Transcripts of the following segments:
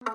Hey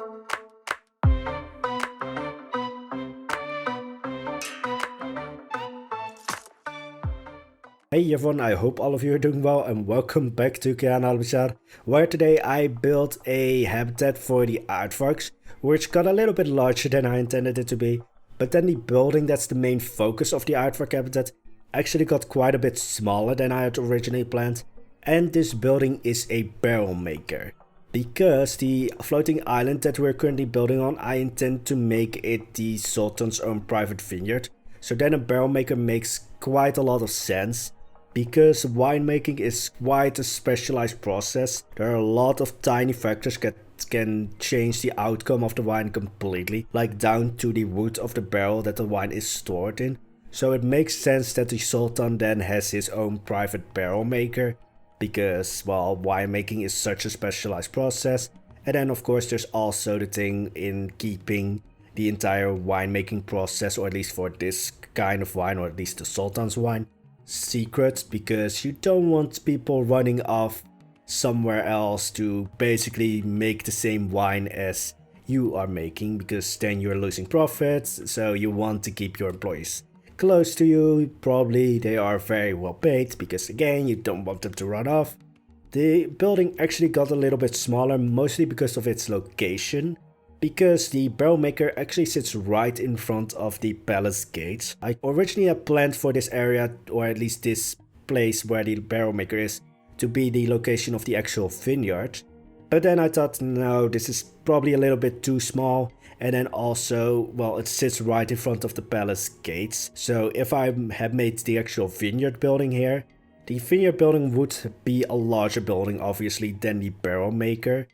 everyone, I hope all of you are doing well and welcome back to Kayan Al-Bashar, where today I built a habitat for the Aardvarks, which got a little bit larger than I intended it to be, but then the building that's the main focus of the Aardvark habitat actually got quite a bit smaller than I had originally planned, and this building is a barrel maker. Because the floating island that we're currently building on, I intend to make it the Sultan's own private vineyard, so then a barrel maker makes quite a lot of sense. Because winemaking is quite a specialized process, there are a lot of tiny factors that can change the outcome of the wine completely, like down to the wood of the barrel that the wine is stored in. So it makes sense that the Sultan then has his own private barrel maker, because, well, winemaking is such a specialized process. And then of course there's also the thing in keeping the entire winemaking process, or at least for this kind of wine, or at least the Sultan's wine, secrets, because you don't want people running off somewhere else to basically make the same wine as you are making, because then you're losing profits. So you want to keep your employees close to you. Probably they are very well paid, because again, you don't want them to run off. The building actually got a little bit smaller, mostly because of its location, because the barrel maker actually sits right in front of the palace gates. I originally had planned for this area, or at least this place where the barrel maker is, to be the location of the actual vineyard. But then I thought, no, this is probably a little bit too small. And then also, well, it sits right in front of the palace gates. So if I had made the actual vineyard building here, the vineyard building would be a larger building, obviously, than the barrel maker.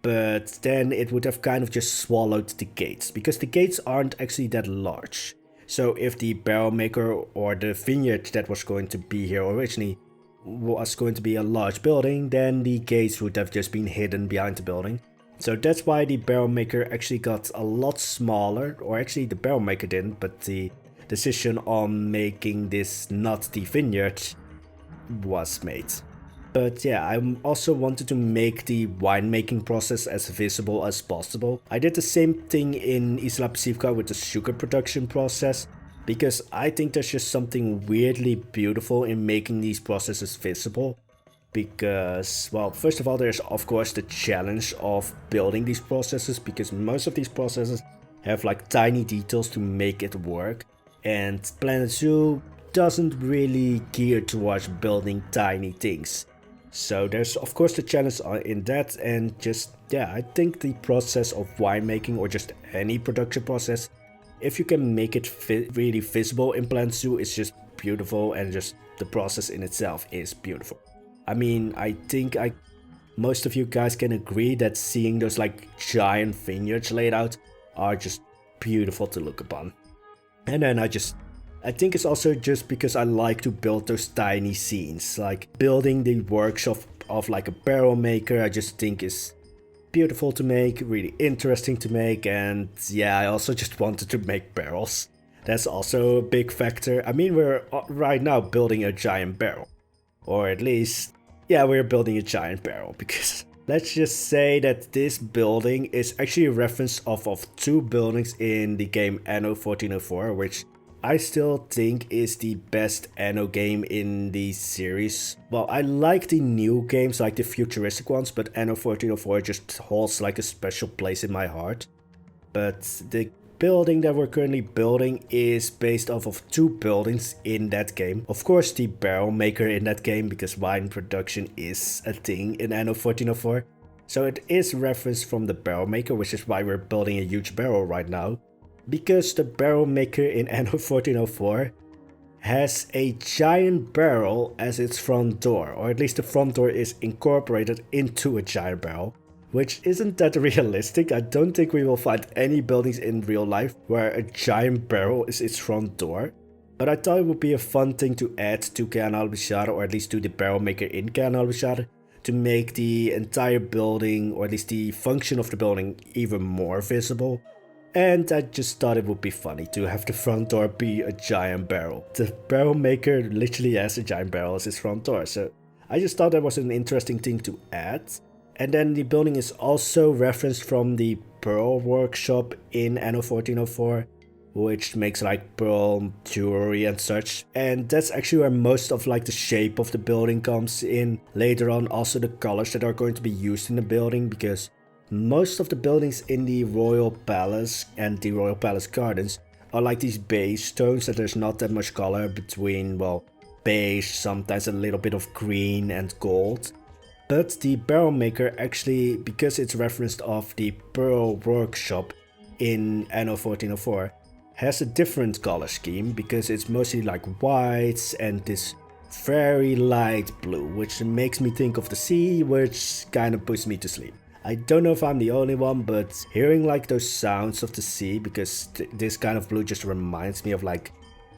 But then it would have kind of just swallowed the gates, because the gates aren't actually that large. So if the barrel maker or the vineyard that was going to be here originally was going to be a large building, then the gates would have just been hidden behind the building. So that's why the barrel maker actually got a lot smaller, or actually the barrel maker didn't, but the decision on making this not the vineyard was made. But yeah, I also wanted to make the winemaking process as visible as possible. I did the same thing in Isla Pacifica with the sugar production process, because I think there's just something weirdly beautiful in making these processes visible. Because, well, first of all, there's of course the challenge of building these processes, because most of these processes have like tiny details to make it work. And Planet Zoo doesn't really gear towards building tiny things. So there's of course the challenge in that, and just, yeah, I think the process of winemaking, or just any production process, if you can make it really visible in Planet Zoo, it's just beautiful, and just the process in itself is beautiful. I mean, I think most of you guys can agree that seeing those like giant vineyards laid out are just beautiful to look upon. And then I think it's also just because I like to build those tiny scenes, like building the workshop of like a barrel maker. I just think is beautiful to make, really interesting to make, and yeah, I also just wanted to make barrels. That's also a big factor. I mean, we're right now building a giant barrel, or at least, yeah, we're building a giant barrel, because let's just say that this building is actually a reference off of two buildings in the game Anno 1404, which I still think is the best Anno game in the series. Well, I like the new games, like the futuristic ones, but Anno 1404 just holds like a special place in my heart. But the building that we're currently building is based off of two buildings in that game. Of course, the barrel maker in that game, because wine production is a thing in Anno 1404. So it is referenced from the barrel maker, which is why we're building a huge barrel right now. Because the barrel maker in Anno 1404 has a giant barrel as its front door, or at least the front door is incorporated into a giant barrel, which isn't that realistic. I don't think we will find any buildings in real life where a giant barrel is its front door. But I thought it would be a fun thing to add to Kayan Al-Bashar, or at least to the barrel maker in Kayan Al-Bashar, to make the entire building, or at least the function of the building, even more visible. And I just thought it would be funny to have the front door be a giant barrel. The barrel maker literally has a giant barrel as his front door, so I just thought that was an interesting thing to add. And then the building is also referenced from the pearl workshop in Anno 1404, which makes like pearl jewelry and such. And that's actually where most of like the shape of the building comes in. Later on, also the colors that are going to be used in the building, because most of the buildings in the Royal Palace and the Royal Palace Gardens are like these beige tones that there's not that much color between, well, beige, sometimes a little bit of green and gold. But the barrel maker actually, because it's referenced off the Pearl Workshop in Anno 1404, has a different color scheme because it's mostly like whites and this very light blue, which makes me think of the sea, which kind of puts me to sleep. I don't know if I'm the only one, but hearing like those sounds of the sea, because this kind of blue just reminds me of like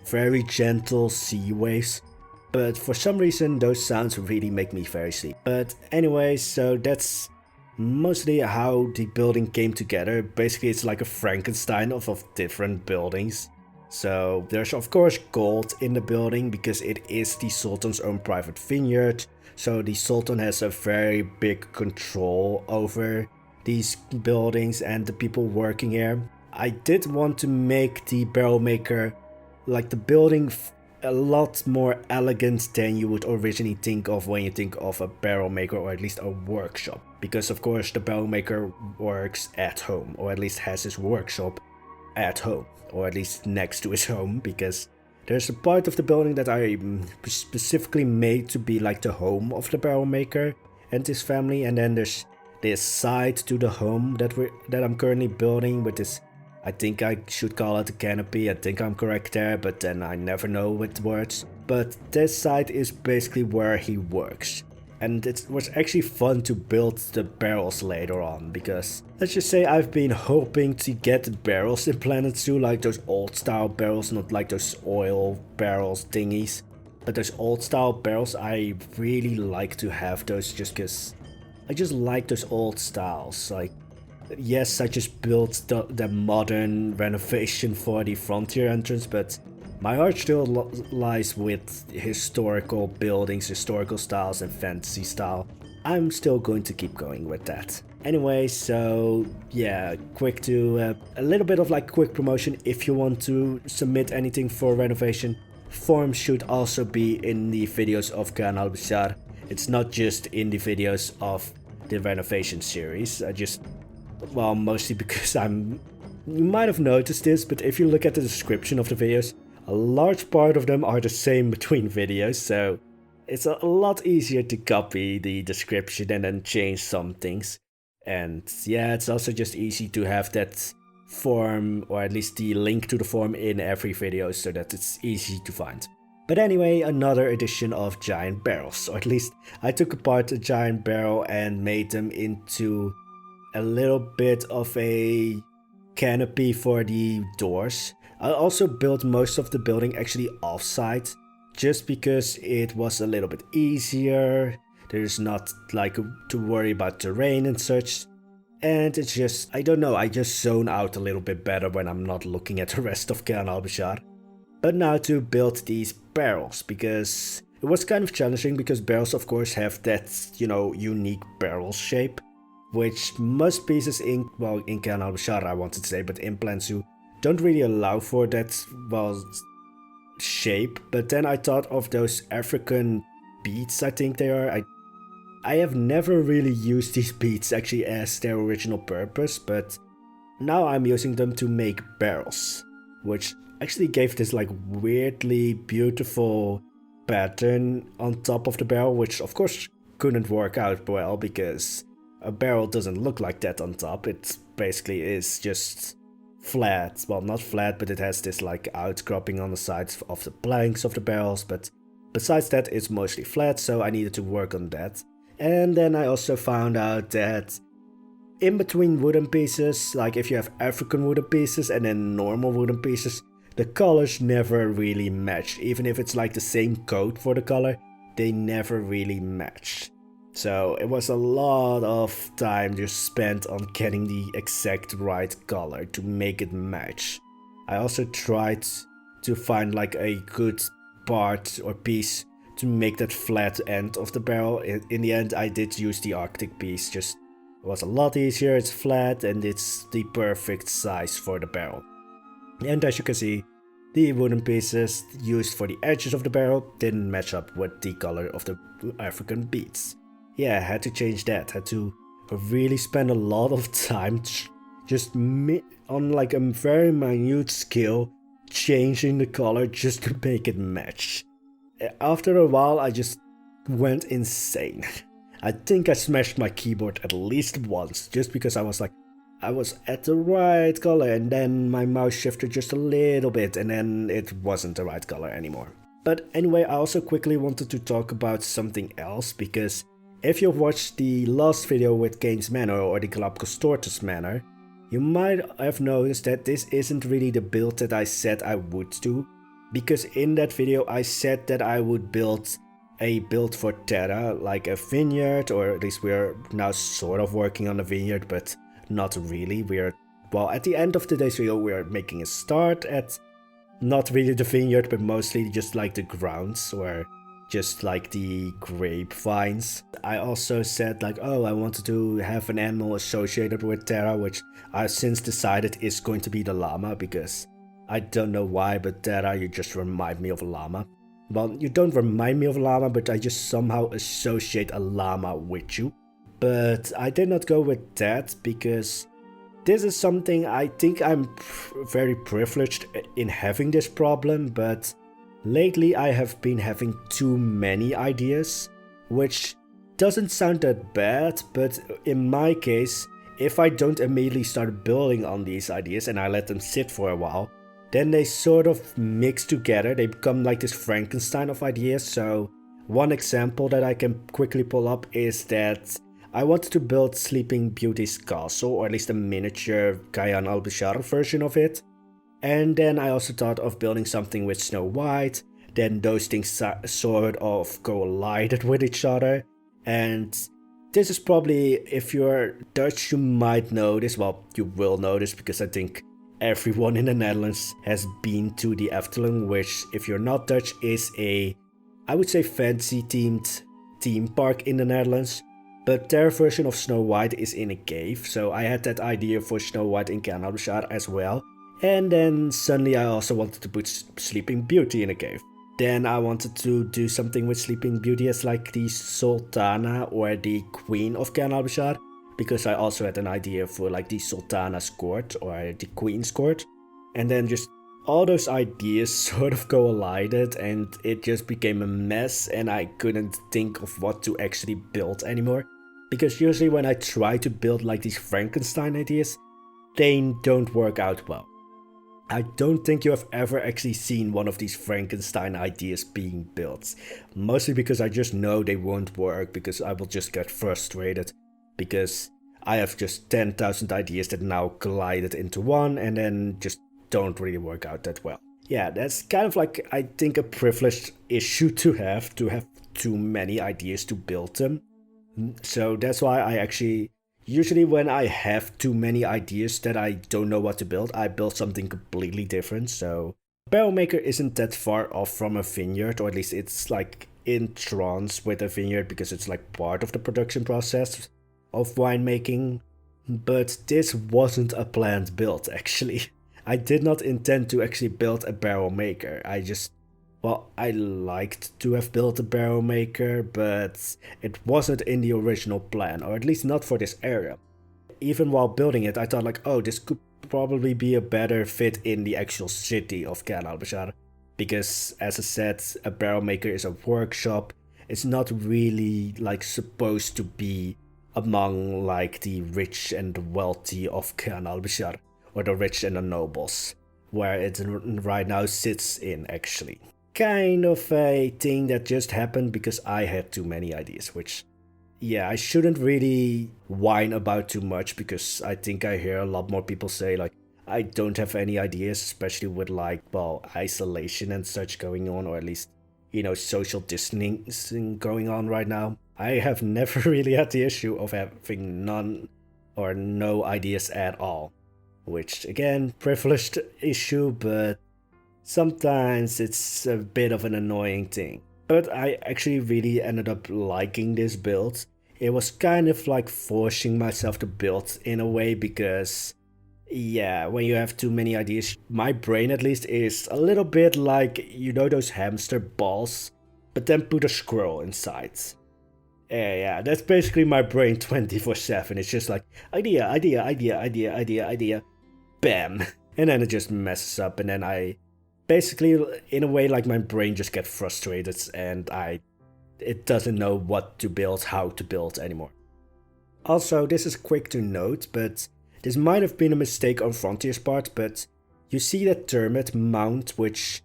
very gentle sea waves. But for some reason, those sounds really make me very sleepy. But anyway, so that's mostly how the building came together. Basically, it's like a Frankenstein of different buildings. So there's of course gold in the building because it is the Sultan's own private vineyard. So the Sultan has a very big control over these buildings and the people working here. I did want to make the barrel maker, like the building, a lot more elegant than you would originally think of when you think of a barrel maker, or at least a workshop. Because of course the barrel maker works at home, or at least has his workshop at home, or at least next to his home, because there's a part of the building that I specifically made to be like the home of the barrel maker and his family, and then there's this side to the home that I'm currently building with this, I think I should call it a canopy. I think I'm correct there, but then I never know with words. But this side is basically where he works. And it was actually fun to build the barrels later on, because let's just say I've been hoping to get barrels implanted too, like those old style barrels, not like those oil barrels thingies. But those old style barrels, I really like to have those just because I just like those old styles. Like, yes, I just built the modern renovation for the frontier entrance, but my heart still lies with historical buildings, historical styles and fantasy style. I'm still going to keep going with that. Anyway, so yeah, a little bit of like quick promotion. If you want to submit anything for renovation, forms should also be in the videos of Kayan Al-Bashar. It's not just in the videos of the renovation series. Well, mostly because you might have noticed this, but if you look at the description of the videos, a large part of them are the same between videos, so it's a lot easier to copy the description and then change some things. And yeah, it's also just easy to have that form, or at least the link to the form, in every video so that it's easy to find. But anyway, another edition of giant barrels, or at least I took apart a giant barrel and made them into a little bit of a canopy for the doors. I also built most of the building actually offsite, just because it was a little bit easier. There's not like to worry about terrain and such. And it's just, I don't know, I just zone out a little bit better when I'm not looking at the rest of Kayan Al-Bashar. But now to build these barrels, because it was kind of challenging, because barrels of course have that, unique barrel shape, which most pieces in Kayan Al-Bashar I wanted to say, but in Plan Zoo don't really allow for that, shape. But then I thought of those African beads, I think they are. I have never really used these beads actually as their original purpose, but now I'm using them to make barrels, which actually gave this like weirdly beautiful pattern on top of the barrel, which of course couldn't work out well because a barrel doesn't look like that on top. It basically is just flat. Well, not flat, but it has this like outcropping on the sides of the planks of the barrels, but besides that it's mostly flat, so I needed to work on that. And then I also found out that in between wooden pieces, like if you have African wooden pieces and then normal wooden pieces, the colors never really match. Even if it's like the same code for the color, they never really match. So it was a lot of time just spent on getting the exact right color to make it match. I also tried to find like a good part or piece to make that flat end of the barrel. In the end, I did use the Arctic piece, just it was a lot easier, it's flat and it's the perfect size for the barrel. And as you can see, the wooden pieces used for the edges of the barrel didn't match up with the color of the African beads. Yeah, I had to change that, had to really spend a lot of time just on like a very minute scale changing the color just to make it match. After a while I just went insane. I think I smashed my keyboard at least once just because I was at the right color and then my mouse shifted just a little bit and then it wasn't the right color anymore. But anyway, I also quickly wanted to talk about something else, because if you've watched the last video with Kane's Manor or the Galapagos Tortoise Manor, you might have noticed that this isn't really the build that I said I would do, because in that video I said that I would build a build for Terra, like a vineyard, or at least we're now sort of working on a vineyard, but not really. Well, at the end of today's video we're making a start at not really the vineyard, but mostly just like the grounds or just like the grapevines. I also said like, oh, I wanted to have an animal associated with Terra, which I've since decided is going to be the llama, because I don't know why, but Terra, you just remind me of a llama. Well, you don't remind me of a llama, but I just somehow associate a llama with you. But I did not go with that, because this is something I think I'm very privileged in having this problem, but lately I have been having too many ideas, which doesn't sound that bad, but in my case, if I don't immediately start building on these ideas and I let them sit for a while, then they sort of mix together, they become like this Frankenstein of ideas. So one example that I can quickly pull up is that I wanted to build Sleeping Beauty's castle, or at least a miniature Kayan Al-Bashar version of it. And then I also thought of building something with Snow White. Then those things sort of collided with each other. And this is probably, if you're Dutch, you might know this. Well, you will know this because I think everyone in the Netherlands has been to the Efteling, which, if you're not Dutch, is a, I would say, fancy themed theme park in the Netherlands. But their version of Snow White is in a cave, so I had that idea for Snow White in Kayan Al-Bashar as well. And then suddenly I also wanted to put Sleeping Beauty in a cave. Then I wanted to do something with Sleeping Beauty as like the Sultana or the Queen of Kayan Al-Bashar, because I also had an idea for like the Sultana's court or the Queen's court. And then just all those ideas sort of collided and it just became a mess, and I couldn't think of what to actually build anymore. Because usually when I try to build like these Frankenstein ideas, they don't work out well. I don't think you have ever actually seen one of these Frankenstein ideas being built. Mostly because I just know they won't work, because I will just get frustrated. Because I have just 10,000 ideas that now collided into one and then just don't really work out that well. Yeah, that's kind of like, I think, a privileged issue to have too many ideas to build them. So that's why I actually, usually when I have too many ideas that I don't know what to build, I build something completely different. So Barrel Maker isn't that far off from a vineyard, or at least it's like in trance with a vineyard, because it's like part of the production process of winemaking. But this wasn't a planned build, actually. I did not intend to actually build a barrel maker. I liked to have built a barrel maker, but it wasn't in the original plan, or at least not for this area. Even while building it, I thought like, oh, this could probably be a better fit in the actual city of Kayan Al-Bashar, because as I said, a barrel maker is a workshop. It's not really like supposed to be among like the rich and wealthy of Kayan Al-Bashar, or the rich and the nobles, where it right now sits in, actually. Kind of a thing that just happened because I had too many ideas, which, yeah, I shouldn't really whine about too much, because I think I hear a lot more people say like, I don't have any ideas, especially with like, well, isolation and such going on, or at least, you know, social distancing going on right now. I have never really had the issue of having none or no ideas at all. Which, again, privileged issue, but sometimes it's a bit of an annoying thing. But I actually really ended up liking this build. It was kind of like forcing myself to build in a way because, yeah, when you have too many ideas, my brain at least is a little bit like, you know, those hamster balls, but then put a squirrel inside. Yeah, that's basically my brain 24/7. It's just like idea, idea, idea, idea, idea, idea, bam. And then it just messes up, and then I basically, in a way, like my brain just gets frustrated and it doesn't know what to build, how to build anymore. Also, this is quick to note, but this might have been a mistake on Frontier's part, but you see that termite mount, which,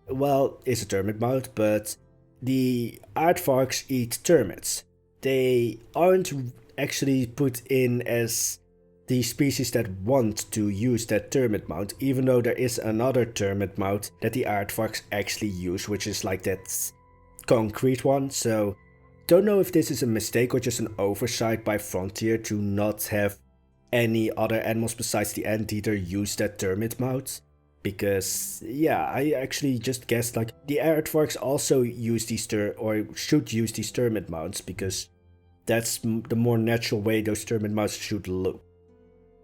well, is a termite mount, but the aardvarks eat termites. They aren't actually put in as the species that want to use that termite mount, even though there is another termite mount that the aardvarks actually use, which is like that concrete one. So don't know if this is a mistake or just an oversight by Frontier to not have any other animals besides the anteater use that termite mount. Because, yeah, I actually just guessed like the aardvarks also use these or should use these termite mounts, because that's the more natural way those termite mounts should look.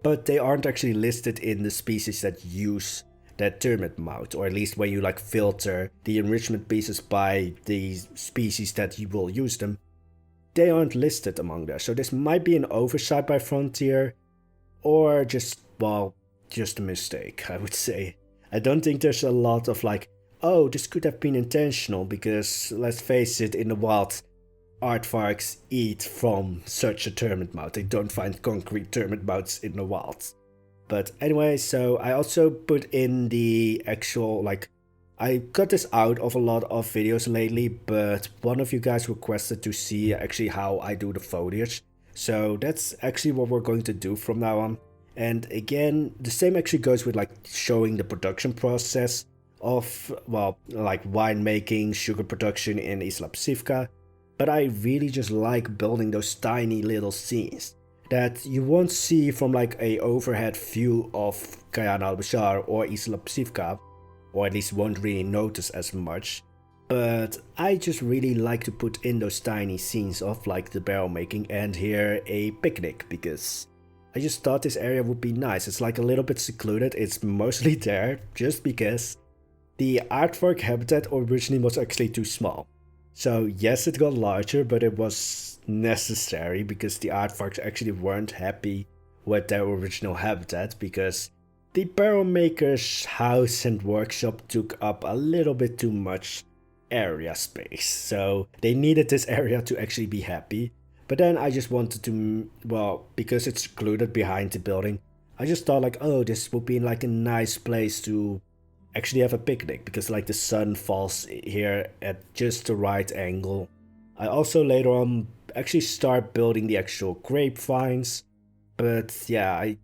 But they aren't actually listed in the species that use that termite mount, or at least when you like filter the enrichment pieces by the species that you will use them, they aren't listed among there. So this might be an oversight by Frontier, or just, well, just a mistake, I would say. I don't think there's a lot of like, oh, this could have been intentional, because let's face it, in the wild, aardvarks eat from such a termite mount. They don't find concrete termite mounts in the wild. But anyway, so I also put in the actual, like, I cut this out of a lot of videos lately, but one of you guys requested to see actually how I do the foliage. So that's actually what we're going to do from now on. And again, the same actually goes with like showing the production process of, well, like winemaking, sugar production in Isla Psivka. But I really just like building those tiny little scenes that you won't see from like a overhead view of Kayan Al-Bashar or Isla Psivka, or at least won't really notice as much. But I just really like to put in those tiny scenes of like the barrel making and here a picnic, because I just thought this area would be nice. It's like a little bit secluded. It's mostly there just because the Aardvark habitat originally was actually too small. So yes, it got larger, but it was necessary because the Aardvarks actually weren't happy with their original habitat, because the barrel maker's house and workshop took up a little bit too much area space. So they needed this area to actually be happy. But then I just wanted to, well, because it's secluded behind the building, I just thought like, oh, this would be like a nice place to actually have a picnic, because like the sun falls here at just the right angle. I also later on actually start building the actual grapevines, but yeah, I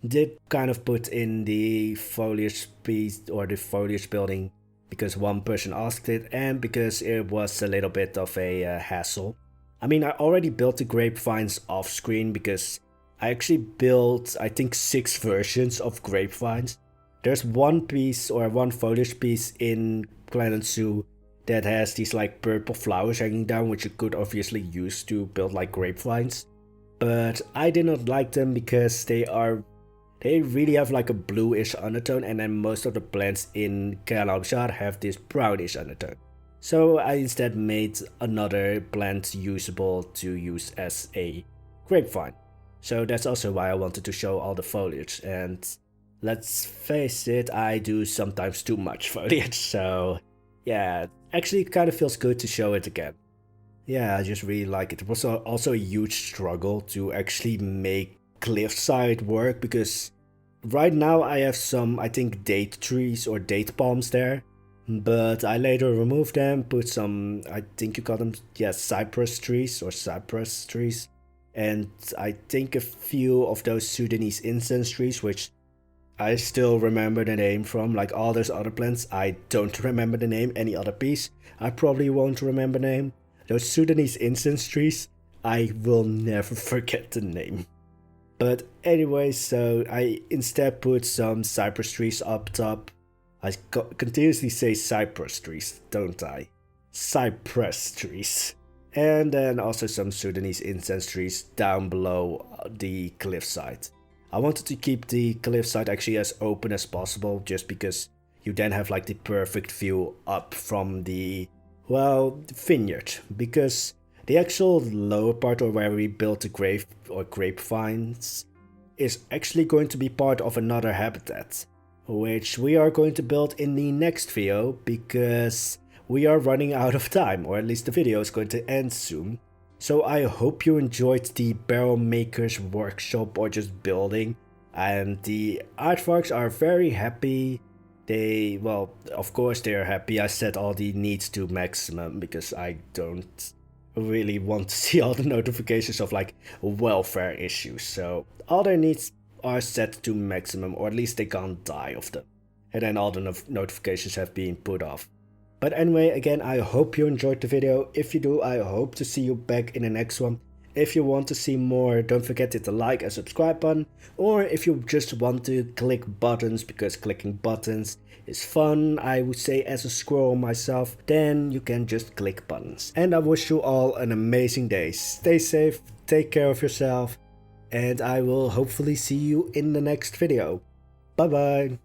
did kind of put in the foliage piece or the foliage building because one person asked it and because it was a little bit of a hassle. I mean, I already built the grapevines off screen because I actually built, I think, 6 versions of grapevines. There's one piece or one foliage piece in Planet Zoo that has these like purple flowers hanging down, which you could obviously use to build like grapevines. But I did not like them because they really have like a bluish undertone, and then most of the plants in Kayan Al-Bashar have this brownish undertone. So I instead made another plant usable to use as a grapevine. So that's also why I wanted to show all the foliage, and let's face it, I do sometimes too much foliage, so yeah, actually it kind of feels good to show it again. Yeah, I just really like it. It was also a huge struggle to actually make cliffside work, because right now I have some, I think, date trees or date palms there, but I later removed them, put some, I think you call them, yeah, cypress trees, and I think a few of those Sudanese incense trees, which I still remember the name from. Like all those other plants, I don't remember the name. Any other piece, I probably won't remember the name. Those Sudanese incense trees, I will never forget the name. But anyway, so I instead put some cypress trees up top. I continuously say cypress trees, don't I? cypress trees. And then also some Sudanese incense trees down below the cliffside. I wanted to keep the cliffside actually as open as possible, just because you then have like the perfect view up from the, well, vineyard. Because the actual lower part, or where we built the grapevines, is actually going to be part of another habitat, which we are going to build in the next video, because we are running out of time, or at least the video is going to end soon. So I hope you enjoyed the barrel maker's workshop, or just building, and the Aardvarks are very happy. They, well, of course they are happy. I set all the needs to maximum because I don't really want to see all the notifications of like welfare issues. So all their needs are set to maximum, or at least they can't die of them. And then all the notifications have been put off. But anyway, again, I hope you enjoyed the video. If you do, I hope to see you back in the next one. If you want to see more, don't forget to hit the like and subscribe button. Or if you just want to click buttons, because clicking buttons is fun, I would say, as a squirrel myself, then you can just click buttons. And I wish you all an amazing day. Stay safe, take care of yourself, and I will hopefully see you in the next video. Bye bye.